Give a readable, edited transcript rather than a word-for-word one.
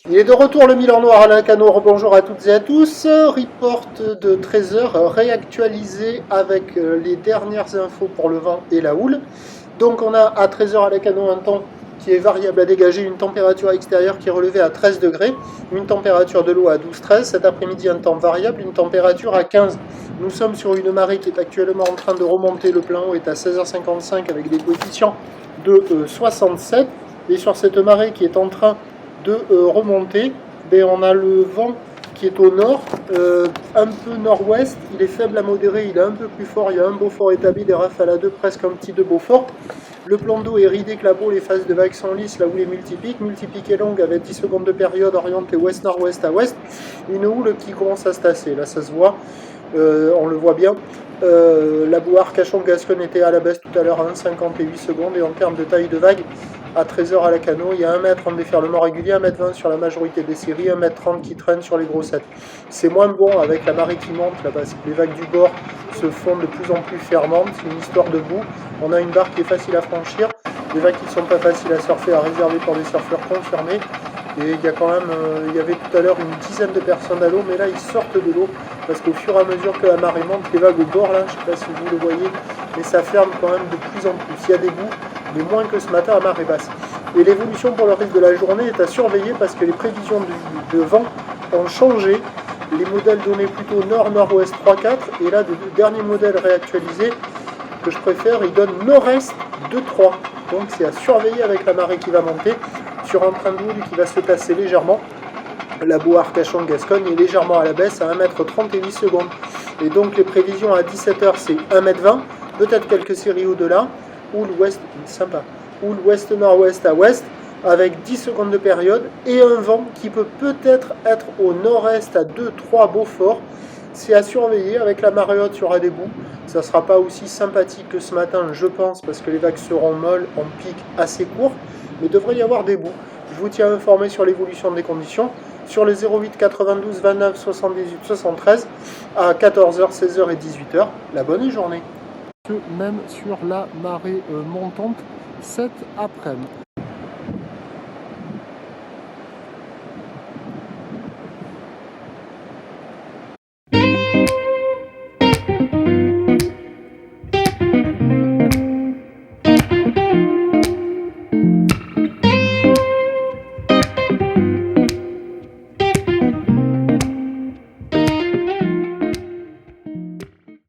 Il est de retour le Milan Noir à Lacanau, bonjour à toutes et à tous. Report de 13 heures réactualisé avec les dernières infos pour le vent et la houle. Donc on a à 13 heures à Lacanau un temps qui est variable à dégager, une température extérieure qui est relevée à 13 degrés, une température de l'eau à 12-13, cet après-midi un temps variable, une température à 15. Nous sommes sur une marée qui est actuellement en train de remonter, le plein eau est à 16h55 avec des coefficients de 67, et sur cette marée qui est en train de remonter, on a le vent qui est au nord, un peu nord-ouest, il est faible à modéré, il est un peu plus fort, il y a un Beaufort établi, des rafales à 2, presque un petit 2 Beaufort. Le plan d'eau est ridé, clapot, les phases de vagues sont lisses, la houle est multipique est longue avec 10 secondes de période orientée ouest-nord-ouest à ouest, une houle qui commence à se tasser, là ça se voit, on le voit bien. La Bouar Cachon-Gascogne était à la baisse tout à l'heure à 1,58 secondes, et en termes de taille de vague, à 13 heures à Lacanau, il y a 1 mètre en déferlement régulier, 1,20 m sur la majorité des séries, 1,30 m qui traîne sur les grossettes. C'est moins bon avec la marée qui monte là, parce que les vagues du bord se font de plus en plus fermantes, c'est une histoire de bout. On a une barre qui est facile à franchir, des vagues qui ne sont pas faciles à surfer, à réserver pour des surfeurs confirmés. Et il y a quand même, il y avait tout à l'heure une dizaine de personnes à l'eau, mais là ils sortent de l'eau, parce qu'au fur et à mesure que la marée monte, les vagues au bord là, je ne sais pas si vous le voyez, mais ça ferme quand même de plus en plus. Il y a des bouts, mais moins que ce matin à marée basse. Et l'évolution pour le reste de la journée est à surveiller parce que les prévisions de vent ont changé. Les modèles donnaient plutôt nord-nord-ouest 3-4, et là, le dernier modèle réactualisé que je préfère, il donne nord-est 2-3. Donc c'est à surveiller avec la marée qui va monter, sur un train de houle qui va se tasser légèrement. La Bouar Cachon-Gascogne est légèrement à la baisse à 1,38 secondes. Et donc les prévisions à 17h c'est 1,20 m, peut-être quelques séries au-delà. Houle ouest, sympa. Houle ouest-nord-ouest à ouest, avec 10 secondes de période, et un vent qui peut peut-être être au nord-est à 2-3 Beaufort. C'est à surveiller, avec la marée haute, il y aura des bouts. Ça ne sera pas aussi sympathique que ce matin, je pense, parce que les vagues seront molles en pic assez court, mais il devrait y avoir des bouts. Je vous tiens informé sur l'évolution des conditions, sur les 08 92 29 78 73, à 14h, 16h et 18h. La bonne journée. Même sur la marée montante cet après-midi.